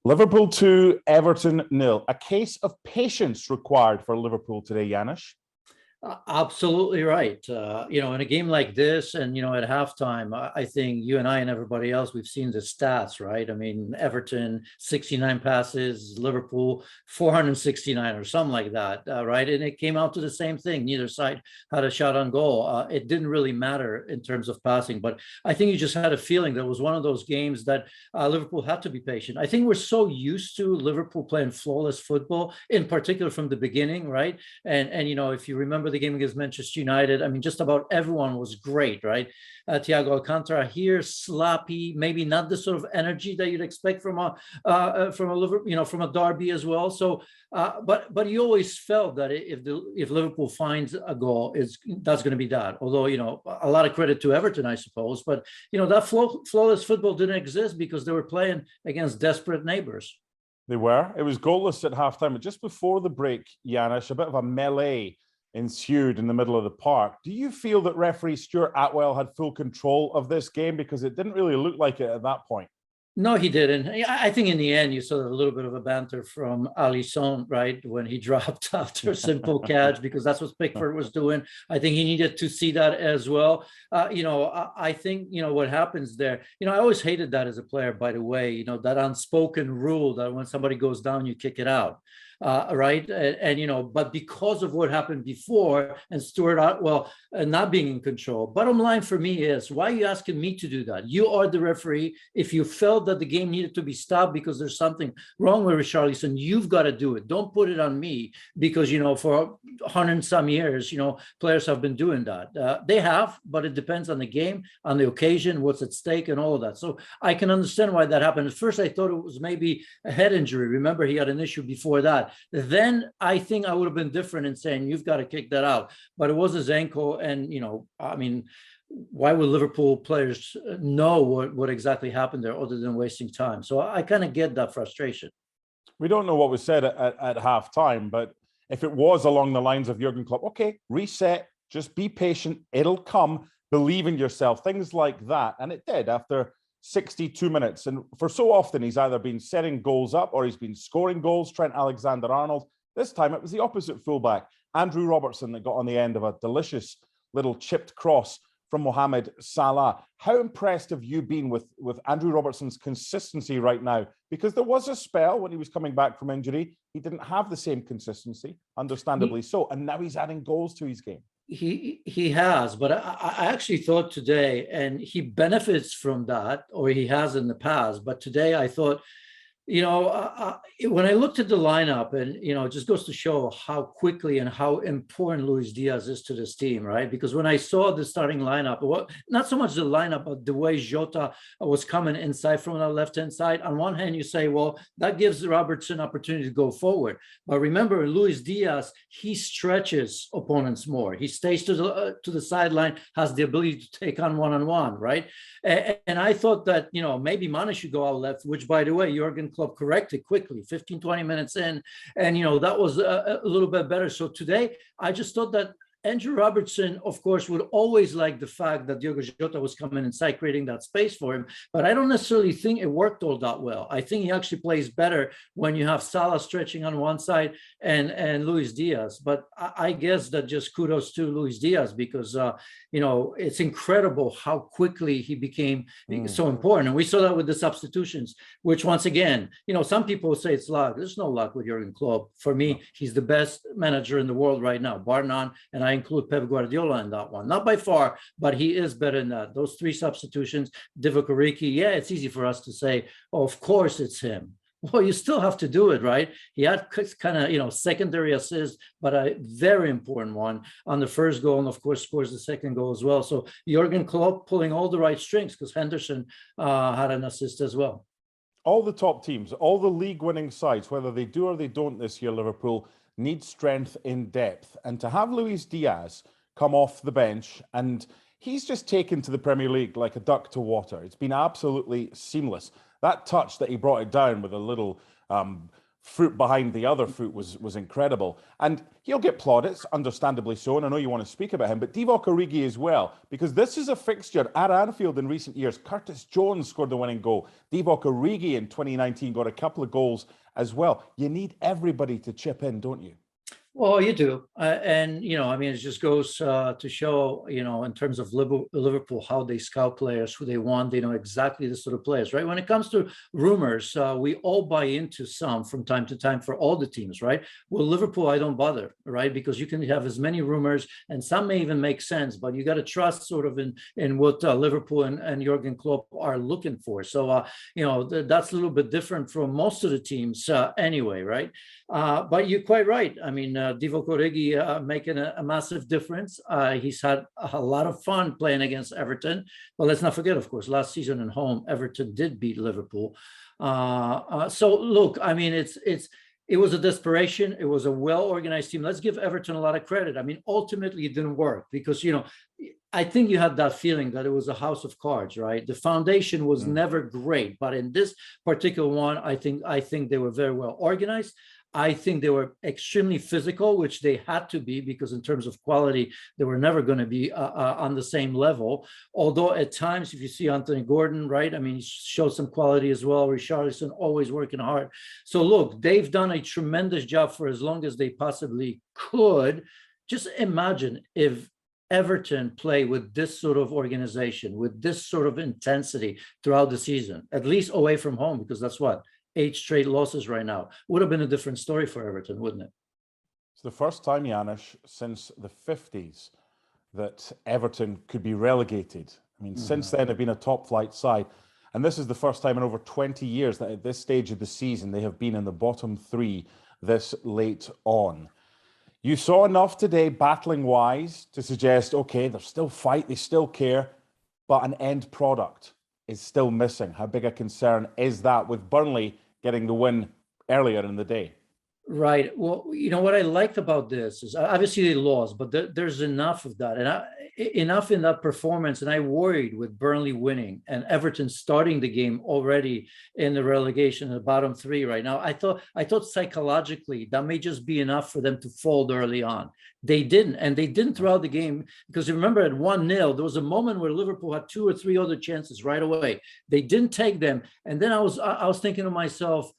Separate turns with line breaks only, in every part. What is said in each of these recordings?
Liverpool 2, Everton nil. A case of patience required for Liverpool today, Janusz.
Absolutely right. In a game like this, and at halftime, I think you and I and everybody else, we've seen the stats, right? I mean, Everton 69 passes, Liverpool 469 or something like that, right? And it came out to the same thing. Neither side had a shot on goal. It didn't really matter in terms of passing, but I think you just had a feeling that it was one of those games that Liverpool had to be patient. I think we're so used to Liverpool playing flawless football, in particular from the beginning, right? And if you remember the game against Manchester United, I mean, just about everyone was great, right? Thiago Alcantara here, sloppy, maybe not the sort of energy that you'd expect from a Liverpool, from a derby as well. So, but you always felt that if Liverpool finds a goal, that's going to be that. Although a lot of credit to Everton, I suppose, but that flawless football didn't exist because they were playing against desperate neighbors.
They were. It was goalless at halftime. But just before the break, Janusz, a bit of a melee ensued in the middle of the park. Do you feel that referee Stuart Atwell had full control of this game? Because it didn't really look like it at that point.
No, he didn't. I think in the end, you saw a little bit of a banter from Alisson, right, when he dropped after a simple catch, because that's what Pickford was doing. I think he needed to see that as well. I think, what happens there, I always hated that as a player, by the way, that unspoken rule that when somebody goes down, you kick it out. Right. But because of what happened before and Stuart Atwell not being in control, bottom line for me is, why are you asking me to do that? You are the referee. If you felt that the game needed to be stopped because there's something wrong with Richarlison, you've got to do it. Don't put it on me because, for 100 and some years, players have been doing that. They have, but it depends on the game, on the occasion, what's at stake and all of that. So I can understand why that happened. At first, I thought it was maybe a head injury. Remember, he had an issue before that. Then I think I would have been different in saying you've got to kick that out. But it was his ankle. And, I mean, why would Liverpool players know what exactly happened there other than wasting time? So I kind of get that frustration.
We don't know what was said at halftime, but if it was along the lines of Jurgen Klopp, okay, reset, just be patient, it'll come, believe in yourself, things like that. And it did after 62 minutes. And for so often, he's either been setting goals up or he's been scoring goals. Trent Alexander-Arnold. This time, it was the opposite fullback, Andrew Robertson, that got on the end of a delicious little chipped cross from Mohamed Salah. How impressed have you been with Andrew Robertson's consistency right now? Because there was a spell when he was coming back from injury, he didn't have the same consistency, understandably so. And now he's adding goals to his game.
He has, but I actually thought today, and he benefits from that, or he has in the past, but today I thought, when I looked at the lineup, and, it just goes to show how quickly and how important Luis Diaz is to this team, right? Because when I saw the starting lineup, not so much the lineup, but the way Jota was coming inside from the left-hand side, on one hand, you say, well, that gives Robertson opportunity to go forward. But remember, Luis Diaz, he stretches opponents more. He stays to the sideline, has the ability to take on one-on-one, right? And I thought that, maybe Mane should go out left, which, by the way, Jurgen Klopp corrected quickly, 15, 20 minutes in. And, that was a little bit better. So today, I just thought that Andrew Robertson, of course, would always like the fact that Diogo Jota was coming inside, creating that space for him. But I don't necessarily think it worked all that well. I think he actually plays better when you have Salah stretching on one side and Luis Diaz. But I guess that just kudos to Luis Diaz because, it's incredible how quickly he became so important. And we saw that with the substitutions, which once again, some people say it's luck. There's no luck with Jurgen Klopp. For me, he's the best manager in the world right now, bar none. And I include Pep Guardiola in that one. Not by far, but he is better than that. Those three substitutions, Divock Origi, yeah, it's easy for us to say, oh, of course it's him. Well, you still have to do it, right? He had kind of, secondary assist, but a very important one on the first goal, and of course scores the second goal as well. So Jurgen Klopp pulling all the right strings because Henderson had an assist as well.
All the top teams, all the league-winning sides, whether they do or they don't this year, Liverpool, need strength in depth. And to have Luis Diaz come off the bench, and he's just taken to the Premier League like a duck to water. It's been absolutely seamless. That touch that he brought it down with a little fruit behind the other fruit was incredible. And he'll get plaudits, understandably so, and I know you want to speak about him, but Divock Origi as well, because this is a fixture at Anfield in recent years. Curtis Jones scored the winning goal. Divock Origi in 2019 got a couple of goals as well. You need everybody to chip in, don't you?
Well, you do. And, I mean, it just goes to show, in terms of Liverpool, how they scout players, who they want. They know exactly the sort of players, right? When it comes to rumors, we all buy into some from time to time for all the teams, right? Well, Liverpool, I don't bother, right? Because you can have as many rumors, and some may even make sense, but you got to trust sort of in what Liverpool and Jurgen Klopp are looking for. So, that's a little bit different from most of the teams anyway, right? But you're quite right. I mean, Divock Origi making a massive difference. He's had a lot of fun playing against Everton. But let's not forget, of course, last season at home, Everton did beat Liverpool. So look, I mean, it was a desperation. It was a well-organized team. Let's give Everton a lot of credit. I mean, ultimately, it didn't work because, I think you had that feeling that it was a house of cards, right? The foundation was never great, but in this particular one, I think they were very well organized. I think they were extremely physical, which they had to be, because in terms of quality, they were never going to be on the same level. Although at times, if you see Anthony Gordon, right, I mean, he showed some quality as well. Richarlison always working hard. So look, they've done a tremendous job for as long as they possibly could. Just imagine if Everton play with this sort of organization, with this sort of intensity throughout the season, at least away from home, because that's what? 8 straight losses right now. Would have been a different story for Everton, wouldn't it?
It's the first time, Janusz, since the 50s that Everton could be relegated. I mean, since then, they've been a top-flight side. And this is the first time in over 20 years that at this stage of the season, they have been in the bottom 3 this late on. You saw enough today, battling-wise, to suggest, okay, there's still fight, they still care, but an end product is still missing. How big a concern is that with Burnley getting the win earlier in the day?
Right. Well, what I liked about this is obviously they lost, but there's enough of that, and enough in that performance. And I worried with Burnley winning and Everton starting the game already in the relegation, the bottom 3 right now. I thought psychologically that may just be enough for them to fold early on. They didn't, and they didn't throughout the game, because you remember at 1-0, there was a moment where Liverpool had 2 or 3 other chances right away. They didn't take them, and then I was thinking to myself,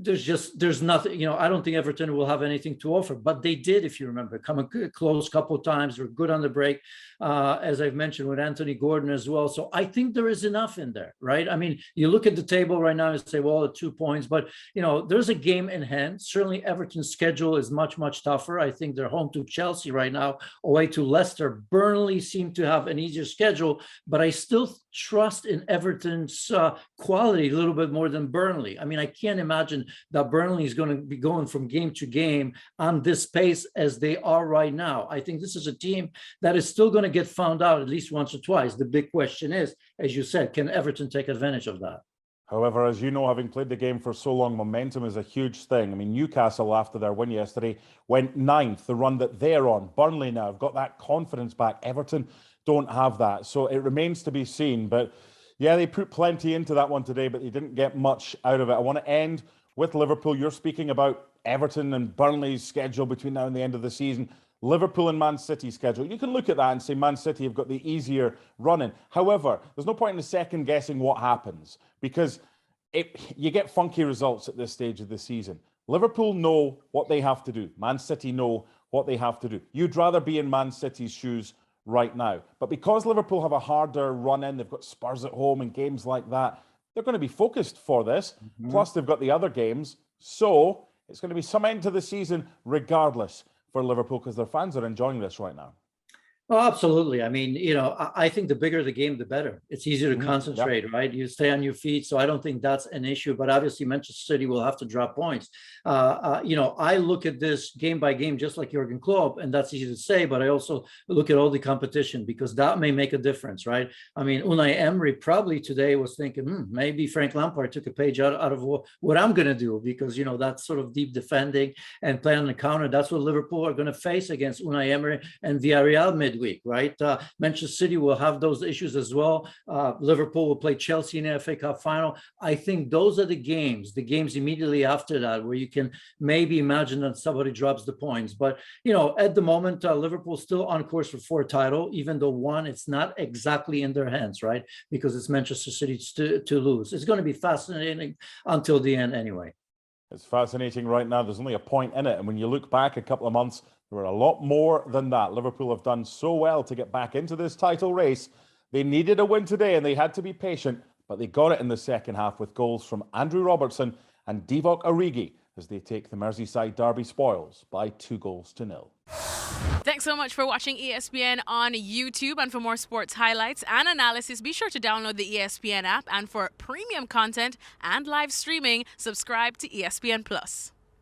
there's nothing, I don't think Everton will have anything to offer, but they did, if you remember, come a close couple of times. They're good on the break, as I've mentioned, with Anthony Gordon as well. So I think there is enough in there, right? I mean, you look at the table right now and say, well, the 2 points, but there's a game in hand. Certainly Everton's schedule is much, much tougher. I think they're home to Chelsea right now, away to Leicester. Burnley seem to have an easier schedule, but I still trust in Everton's quality a little bit more than Burnley. I mean, I can't imagine that Burnley is going to be going from game to game on this pace as they are right now. I think this is a team that is still going to get found out at least once or twice. The big question is, as you said, can Everton take advantage of that?
However, as you know, having played the game for so long, momentum is a huge thing. I mean, Newcastle, after their win yesterday, went 9th, the run that they're on. Burnley now have got that confidence back. Everton don't have that. So it remains to be seen. But yeah, they put plenty into that one today, but they didn't get much out of it. I want to end with Liverpool. You're speaking about Everton and Burnley's schedule between now and the end of the season. Liverpool and Man City's schedule. You can look at that and say Man City have got the easier running. However, there's no point in second guessing what happens, because you get funky results at this stage of the season. Liverpool know what they have to do. Man City know what they have to do. You'd rather be in Man City's shoes right now. But because Liverpool have a harder run in, they've got Spurs at home and games like that, they're going to be focused for this. Plus, they've got the other games. So it's going to be some end to the season regardless for Liverpool, because their fans are enjoying this right now.
Oh, absolutely. I mean, I think the bigger the game, the better. It's easier to concentrate, right? You stay on your feet. So I don't think that's an issue. But obviously, Manchester City will have to drop points. I look at this game by game, just like Jurgen Klopp, and that's easy to say. But I also look at all the competition, because that may make a difference, right? I mean, Unai Emery probably today was thinking, maybe Frank Lampard took a page out of what I'm going to do, because, that's sort of deep defending and playing on the counter. That's what Liverpool are going to face against Unai Emery and Villarreal midweek. midweek, right? Manchester City will have those issues as well. Liverpool will play Chelsea in the FA Cup final. I think those are the games immediately after that, where you can maybe imagine that somebody drops the points. But, at the moment, Liverpool's still on course for 4 title, even though one, it's not exactly in their hands, right? Because it's Manchester City to lose. It's going to be fascinating until the end anyway.
It's fascinating right now. There's only a point in it. And when you look back a couple of months, there were a lot more than that. Liverpool have done so well to get back into this title race. They needed a win today and they had to be patient, but they got it in the second half with goals from Andrew Robertson and Divock Origi as they take the Merseyside derby spoils by 2-0.
Thanks so much for watching ESPN on YouTube. And for more sports highlights and analysis, be sure to download the ESPN app. And for premium content and live streaming, subscribe to ESPN Plus.